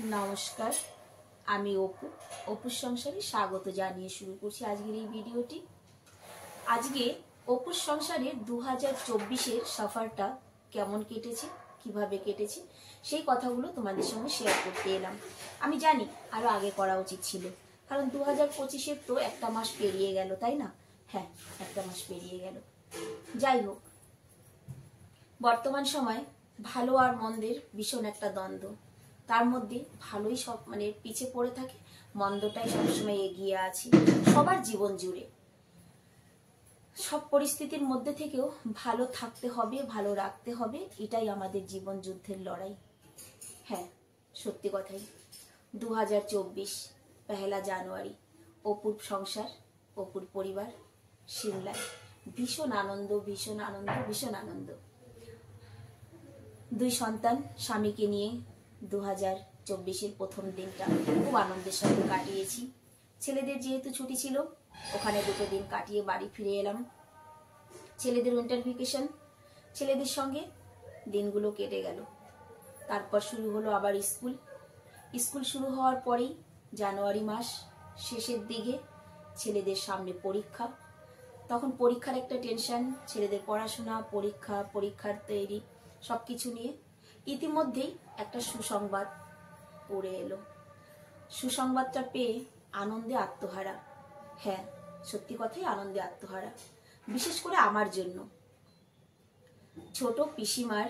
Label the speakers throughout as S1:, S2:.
S1: নমস্কার, আমি অপুর সংসারে স্বাগত জানিয়ে শুরু করছি আজকের এই ভিডিওটি। আজকে অপুর সংসারের 2024-এর সফরটা কেমন কেটেছে, কিভাবে কেটেছে সেই কথাগুলো তোমাদের সঙ্গে শেয়ার করতে এলাম। আমি জানি আরো আগে করা উচিত ছিল, কারণ 2025-এর তো একটা মাস পেরিয়ে গেল, তাই না? হ্যাঁ, একটা মাস পেরিয়ে গেল। যাই হোক, বর্তমান সময় ভালো আর মন্দের ভীষণ একটা দ্বন্দ্ব। তার মধ্যে ভালোই সব পিছে পড়ে থাকে, মন্দটাই সবসময় এগিয়ে আছে সবার জীবন জুড়ে। সব পরিস্থিতির মধ্যে থেকেও ভালো থাকতে হবে, ভালো রাখতে হবে, এটাই আমাদের জীবন যুদ্ধের লড়াই। হ্যাঁ, সত্যি কথাই। 2024 পহেলা জানুয়ারি, অপুর সংসার, অপুর পরিবার সিমলায়। ভীষণ আনন্দ, ভীষণ আনন্দ, ভীষণ আনন্দ। দুই সন্তান স্বামীকে নিয়ে 2024-এর প্রথম দিনটা খুব আনন্দের সাথে কাটিয়েছি। ছেলেদের যেহেতু ছুটি ছিল, ওখানে 2 দিন কাটিয়ে বাড়ি ফিরে এলাম। ছেলেদের উইন্টার ভ্যাকেশন, ছেলেদের সঙ্গে দিনগুলো কেটে গেল। তারপর শুরু হলো আবার স্কুল শুরু হওয়ার পরেই জানুয়ারি মাস শেষের দিকে ছেলেদের সামনে পরীক্ষা। তখন পরীক্ষার একটা টেনশন, ছেলেদের পড়াশোনা, পরীক্ষার তৈরি, সবকিছু নিয়ে। ইতিমধ্যেই একটা সুসংবাদ উড়ে এলো। সুসংবাদটা পেয়ে আনন্দে আত্মহারা। হ্যাঁ, সত্যি কথাই আনন্দে আত্মহারা। বিশেষ করে আমার জন্য। ছোট পিসিমার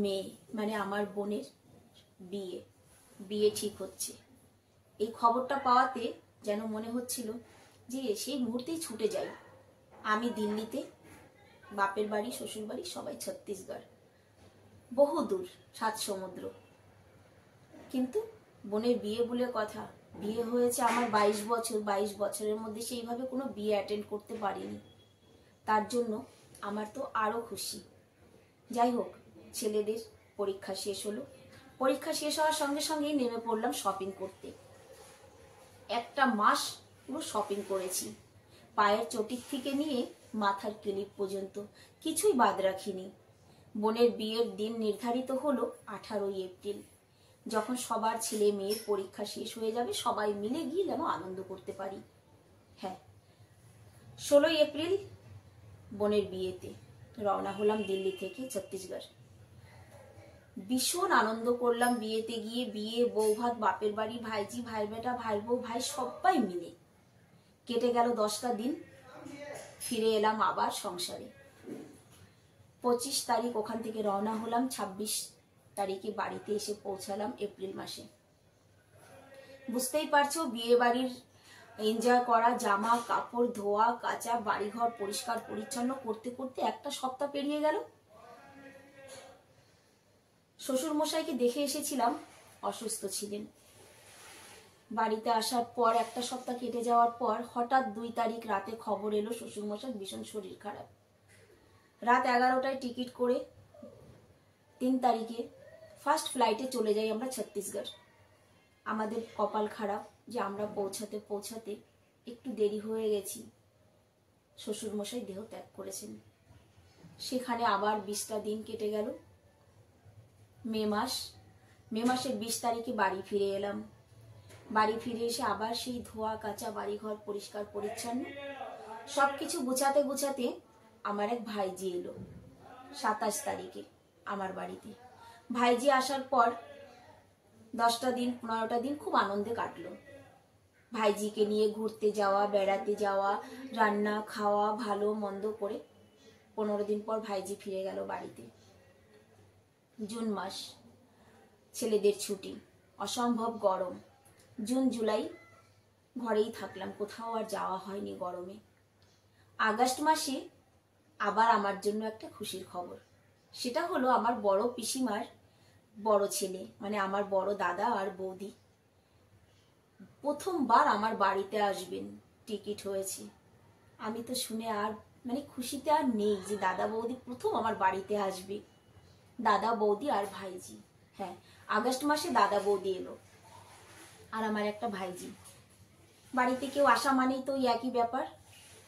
S1: মেয়ে, আমার বোনের বিয়ে ঠিক হচ্ছে। এই খবরটা পাওয়াতে যেন মনে হচ্ছিল যে সেই মুহূর্তেই ছুটে যাই। আমি দিল্লিতে, বাপের বাড়ি, শ্বশুর বাড়ি সবাই ছত্তিশগড়, বহু দূর, 7 সমুদ্র। কিন্তু বোনের বিয়ে বলে কথা, বিয়ে হয়েছে আমার 22 বছর। 22 বছরের মধ্যে সেইভাবে কোনো বিয়ে অ্যাটেন্ড করতে পারিনি। তার জন্য আমার তো আরো খুশি। যাই হোক, ছেলেদের পরীক্ষা শেষ হলো। পরীক্ষা শেষ হওয়ার সঙ্গে সঙ্গেই নেমে পড়লাম শপিং করতে। একটা মাস পুরো শপিং করেছি, পায়ের চটির থেকে নিয়ে মাথার ক্লিপ পর্যন্ত কিছুই বাদ রাখিনি। বোনের বিয়ের দিন নির্ধারিত হলো 18 এপ্রিল, যখন সবার ছেলে মেয়ের পরীক্ষা শেষ হয়ে যাবে, সবাই মিলে গিয়ে যেন আনন্দ করতে পারি। হ্যাঁ, 16 এপ্রিল বোনের বিয়েতে রওনা হলাম দিল্লি থেকে ছত্তিশগড়। ভীষণ আনন্দ করলাম বিয়েতে গিয়ে। বিয়ে, বৌভাত, বাপের বাড়ি, ভাইজি, ভাই বেটা, ভাই বউ, ভাই সবাই মিলে কেটে গেল 10টা দিন। ফিরে এলাম আবার সংসারে। 25 তারিখ ওখান থেকে রওনা হলাম, 26 তারিখে বাড়িতে এসে পৌঁছালাম এপ্রিল মাসে। বুঝতেই পারছো, বিয়ে বাড়ির এনজয় করা, জামা কাপড় ধোয়া কাচা, বাড়িঘর পরিষ্কার পরিচ্ছন্ন করতে করতে একটা সপ্তাহ পেরিয়ে গেল। শ্বশুর মশাইকে দেখে এসেছিলাম, অসুস্থ ছিলেন। বাড়িতে আসার পর একটা সপ্তাহ কেটে যাওয়ার পর হঠাৎ 2 তারিখ রাতে খবর এলো শ্বশুর মশাই ভীষণ শরীর খারাপ। রাত 11টায় টিকিট করে 3 তারিখে ফার্স্ট ফ্লাইটে চলে যাই আমরা ছত্তিশগড়। আমাদের কপাল খারাপ যে আমরা পৌঁছাতে একটু দেরি হয়ে গেছি। শ্বশুর মশাই দেহ ত্যাগ করেছেন। সেখানে আবার 20টা দিন কেটে গেল। মে মাসের 20 তারিখে বাড়ি ফিরে এলাম। বাড়ি ফিরে এসে আবার সেই ধোয়া কাচা, বাড়িঘর পরিষ্কার পরিচ্ছন্ন, সবকিছু গুছাতে গুছাতে আমার এক ভাইজি এলো 27 তারিখে আমার বাড়িতে। ভাইজি আসার পর 10টা দিন 15টা দিন খুব আনন্দে কাটলো। ভাইজিকে নিয়ে ঘুরতে যাওয়া, বেড়াতে যাওয়া, রান্না খাওয়া, ভালো মন্দ করে 15 দিন পর ভাইজি ফিরে গেল বাড়িতে। জুন মাস, ছেলেদের ছুটি, অসম্ভব গরম। জুন জুলাই ঘরেই থাকলাম, কোথাও আর যাওয়া হয়নি গরমে। আগস্ট মাসে আবার আমার জন্য একটা খুশির খবর। সেটা হলো আমার বড় পিসিমার বড় ছেলে, আমার বড় দাদা আর বৌদি প্রথমবার আমার বাড়িতে আসবেন, টিকিট হয়েছে। আমি তো শুনে আর খুশিতে আর নেই যে দাদা বৌদি প্রথম আমার বাড়িতে আসবে। দাদা বৌদি আর ভাইজি। হ্যাঁ, আগস্ট মাসে দাদা বৌদি এলো আর আমার একটা ভাইজি। বাড়িতে কেউ আসা মানেই তো একই ব্যাপার,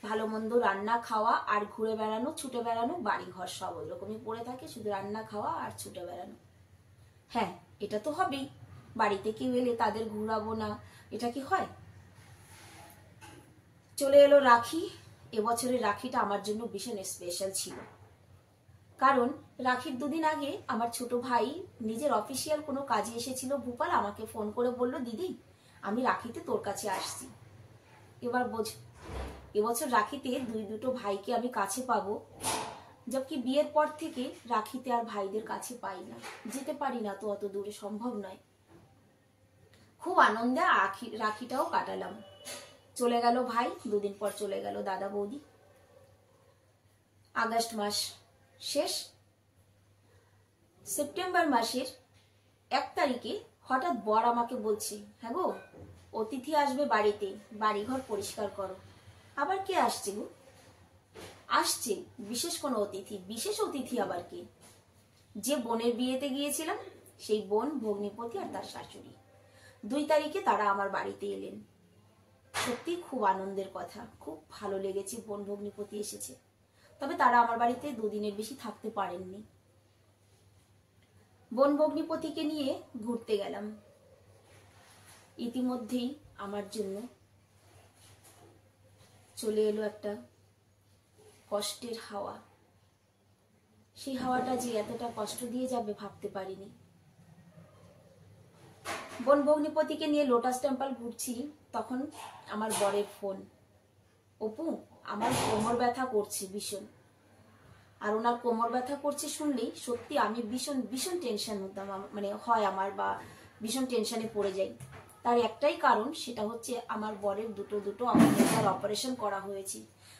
S1: ভালো মন্দ রান্না খাওয়া আর ঘুরে বেড়ানো, ছুটে বেড়ানো, বাড়ি ঘর সব ওই রকমই পড়ে থাকে, শুধু রান্না খাওয়া আর ছুটে বেড়ানো। হ্যাঁ, এটা তো হবেই। বাড়িতে কেউ এলে তাদের ঘুরাবো না, এটা কি হয়? চলে এলো রাখি। এবছরের রাখিটা আমার জন্য ভীষণ স্পেশাল ছিল, কারণ রাখির দুদিন আগে আমার ছোট ভাই নিজের অফিসিয়াল কোনো কাজে এসেছিল ভোপাল, আমাকে ফোন করে বলল, দিদি আমি রাখিতে তোর কাছে আসছি। এবার বোঝ, এবছর রাখিতে দুটো ভাইকে আমি কাছে পাবো, জবকি বিয়ের পর থেকে রাখিতে আর ভাইদের কাছে পাই না, যেতে পারি না, তো অত দূরে সম্ভব নয়। খুব আনন্দে রাখিটাও কাটালাম। চলে গেল ভাই, দুদিন পর চলে গেল দাদা বৌদি। আগস্ট মাস শেষ। সেপ্টেম্বর মাসের 1 তারিখে হঠাৎ বর আমাকে বলছে, হ্যাঁ গো অতিথি আসবে বাড়িতে, বাড়িঘর পরিষ্কার করো। আবার কে আসছে গো? আসছে বিশেষ কোনো অতিথি। বিশেষ অতিথি আবার কে? যে বোনের বিয়েতে গিয়েছিলাম সেই বোন, ভগ্নিপতি আর তার শাশুড়ি, 2 তারিখে তারা আমার বাড়িতে এলেন। সত্যি খুব আনন্দের কথা, খুব ভালো লেগেছে বোন ভগ্নিপতি এসেছে। তবে তারা আমার বাড়িতে 2 দিনের বেশি থাকতে পারেননি। বোন ভগ্নিপতিকে নিয়ে ঘুরতে গেলাম। ইতিমধ্যেই আমার জন্য চলে এলো একটা কষ্টের হাওয়া। সেই হাওয়াটা যে এতটা কষ্ট দিয়ে যাবে ভাবতে পারিনি। বোন ভগ্নিপতিকে নিয়ে লোটাস টেম্পল ঘুরছি, তখন আমার বরের ফোন, অপু আমার কোমর ব্যথা করছে ভীষণ। আর ওনার কোমর ব্যথা করছে শুনলেই সত্যি আমি ভীষণ ভীষণ টেনশন হতাম, মানে হয় আমার, বা ভীষণ টেনশনে পড়ে যাই। তার একটাই কারণ, সেটা হচ্ছে আমার বরের দুটো অপারেশন করা হয়েছে।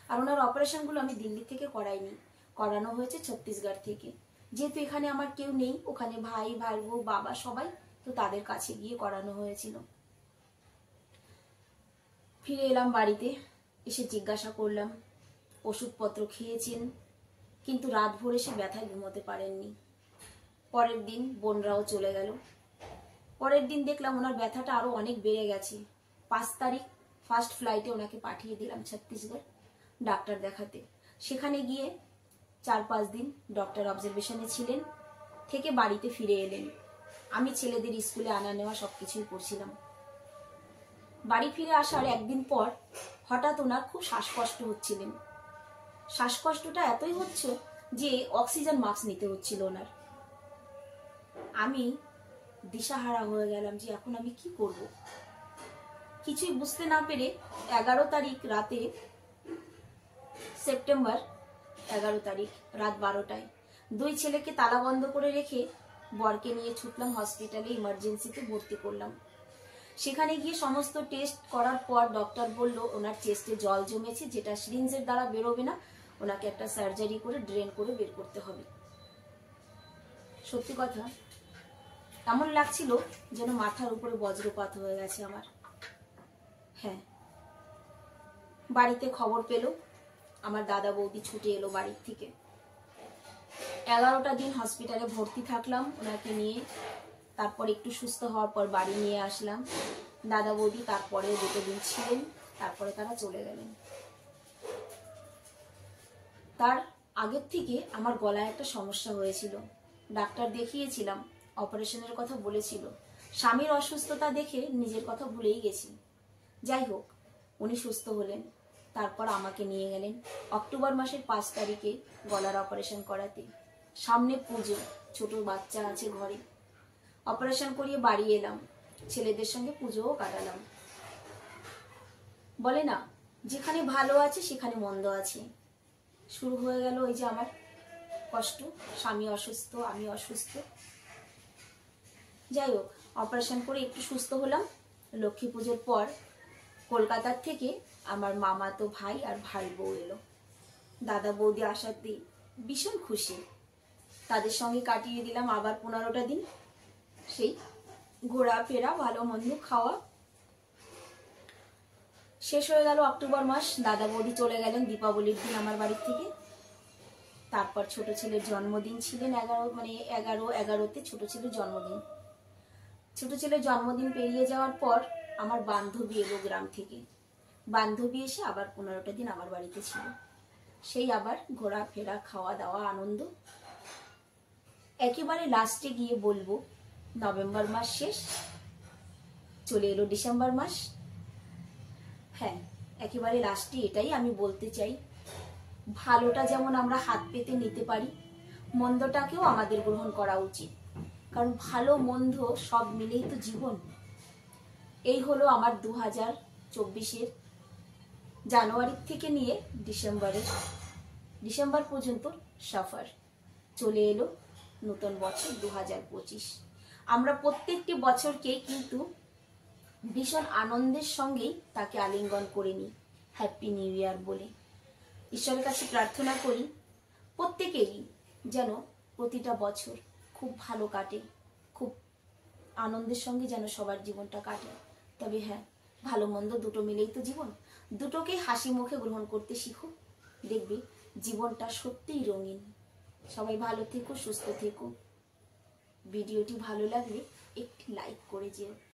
S1: আর ওনার অপারেশনগুলো আমি দিল্লি থেকে করাইনি, করানো হয়েছে ছত্তিশগড় থেকে। যেহেতু এখানে আমার কেউ নেই, ওখানে ভাই, ভাইবো, বাবা সবাই, তো তাদের কাছে গিয়ে করানো হয়েছিল। ফিরে এলাম বাড়িতে, এসে জিজ্ঞাসা করলাম ওষুধপত্র খেয়েছেন, কিন্তু রাত ভোর এসে ব্যথায় ঘুমোতে পারেননি। পরের দিন বোনরাও চলে গেল। পরের দিন দেখলাম ওনার ব্যথাটা আরো অনেক বেড়ে গেছে। 5 তারিখ ফার্স্ট ফ্লাইটে ওনাকে পাঠিয়ে দিলাম ছত্তিশগড় ডাক্তার দেখাতে। সেখানে গিয়ে 4-5 দিন ডক্টর অবজারভেশনে ছিলেন, থেকে বাড়িতে ফিরে এলেন। আমি ছেলেদের স্কুলে আনা নেওয়া সবকিছুই করছিলাম। বাড়ি ফিরে আসার একদিন পর হঠাৎ ওনার খুব শ্বাসকষ্ট হচ্ছিলেন। শ্বাসকষ্টটা এতই হচ্ছে যে অক্সিজেন মাস্ক নিতে হচ্ছিল ওনার। আমি দিশাহারা হয়ে গেলাম যে এখন আমি কি করব। কিছুই বুঝতে না পেরে 11 তারিখ রাতে, সেপ্টেম্বর 11 তারিখ রাত 12টায় 2 ছেলেকে তালা বন্ধ করে রেখে বরকে নিয়ে ছুটলাম হসপিটালে, ইমার্জেন্সিতে ভর্তি করলাম। সেখানে গিয়ে সমস্ত টেস্ট করার পর ডক্টর বলল ওনার চেস্টে জল জমেছে, যেটা সিরিঞ্জের দ্বারা বেরোবে না, ওনাকে একটা সার্জারি করে ড্রেন করে বের করতে হবে। সত্যি কথা, এমন লাগছিল যেন মাথার উপরে বজ্রপাত হয়ে গেছে আমার। হ্যাঁ, বাড়িতে খবর পেল, আমার দাদা বৌদি ছুটে এলো বাড়ির থেকে। 11টা দিন হসপিটালে ভর্তি থাকলাম ওনাকে নিয়ে। তারপর একটু সুস্থ হওয়ার পর বাড়ি নিয়ে আসলাম। দাদা বৌদি তারপরেও 2 দিন ছিলেন, তারপরে তারা চলে গেলেন। তার আগের থেকে আমার গলায় একটা সমস্যা হয়েছিল, ডাক্তার দেখিয়েছিলাম, অপারেশনের কথা বলেছিল। স্বামীর অসুস্থতা দেখে নিজের কথা ভুলেই গেছি। যাই হোক, উনি সুস্থ হলেন, তারপর আমাকে নিয়ে গেলেন অক্টোবর মাসের 5 তারিখে গলার অপারেশন করাতে। সামনে পুজো, ছোট বাচ্চা আছে ঘরে। অপারেশন করিয়ে বাড়ি এলাম, ছেলেদের সঙ্গে পুজোও কাটালাম। বলে না, যেখানে ভালো আছে সেখানে মন্দ আছে। শুরু হয়ে গেল ওই যে আমার কষ্ট, স্বামী অসুস্থ, আমি অসুস্থ। যাই হোক, অপারেশন করে একটু সুস্থ হলাম। লক্ষ্মী পুজোর পর কলকাতার থেকে আমার মামাতো ভাই আর ভাই বউ এলো। দাদা বৌদি আসাতে ভীষণ খুশি। তাদের সঙ্গে কাটিয়ে দিলাম আবার 15টা দিন, সেই ঘোরাফেরা, ভালো মন্দ খাওয়া। শেষ হয়ে গেল অক্টোবর মাস। দাদা বৌদি চলে গেলেন দীপাবলির দিন আমার বাড়ির থেকে। তারপর ছোট ছেলের জন্মদিন ছিলেন 11-11-তে ছোট ছেলের জন্মদিন। ছোট ছেলের জন্মদিন পেরিয়ে যাওয়ার পর আমার বান্ধবী এলো গ্রাম থেকে। বান্ধবী এসে আবার 15টা দিন আমার বাড়িতে ছিল। সেই আবার ঘোরাফেরা, খাওয়া দাওয়া, আনন্দ। একেবারে লাস্টে গিয়ে বলবো, নভেম্বর মাস শেষ, চলে এলো ডিসেম্বর মাস। হ্যাঁ, একেবারে লাস্টে এটাই আমি বলতে চাই, ভালোটা যেমন আমরা হাত পেতে নিতে পারি, মন্দটাকেও আমাদের গ্রহণ করা উচিত, কারণ ভালো মন্দ সব মিলেই তো জীবন। এই হলো আমার 2024-এর জানুয়ারি থেকে নিয়ে ডিসেম্বর পর্যন্ত সফর। চলে এলো নতুন বছর 2025। আমরা প্রত্যেকটি বছরকে কিন্তু ভীষণ আনন্দের সঙ্গেই তাকে আলিঙ্গন করে নিই হ্যাপি নিউ ইয়ার বলে। ঈশ্বরের কাছে প্রার্থনা করি প্রত্যেকেরই যেন প্রতিটা বছর খুব ভালো কাটে, খুব আনন্দের সঙ্গে যেন সবার জীবনটা কাটে। তবে হ্যাঁ, ভালো মন্দ দুটো মিলেই তো জীবন, দুটোকেই হাসি মুখে গ্রহণ করতে শিখো, দেখবে জীবনটা সত্যিই রঙিন। সবাই ভালো থেকো, সুস্থ থেকো। ভিডিওটি ভালো লাগলে একটি লাইক করে যেও।